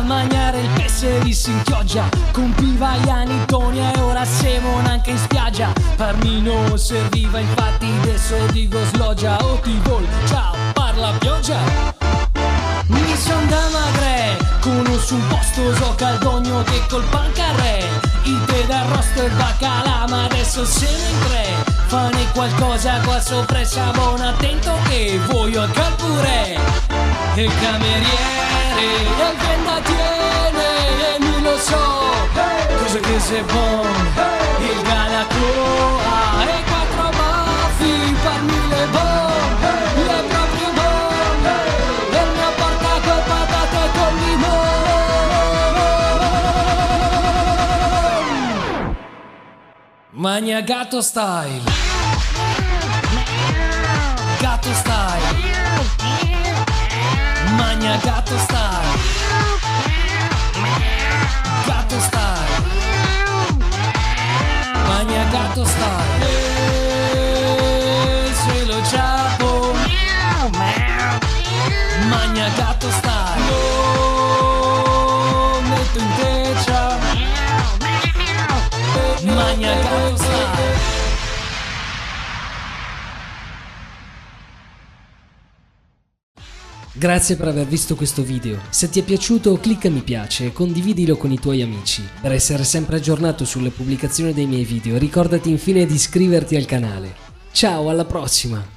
Mangiare il pesce di Sinchioggia, con Pivaiani, Tonia e ora Semon anche in spiaggia. Parmino serviva infatti, adesso dico sloggia. O ti vol, ciao, parla pioggia. Mi son da Magre, conosco un posto so caldogno che col pancarre. Il tè d'arrosto e baccalà, ma adesso siamo in tre. Fane qualcosa qua sopra e buon attento che voglio anche pure. E il cameriere, e il vendatiere, e mi lo so, cosa che sei buon. Il Galacoa e quattro baffi, parmi le bon, le proprio bon. E il mio porta con patate e con limone. Magna gatto style, gatto style. Magna gatto style, gatto style, magna gatto style. Se lo ciapo, magna gatto style. Lo metto in teccia, magna gatto style. Grazie per aver visto questo video. Se ti è piaciuto clicca mi piace e condividilo con i tuoi amici. Per essere sempre aggiornato sulle pubblicazioni dei miei video ricordati infine di iscriverti al canale. Ciao, alla prossima!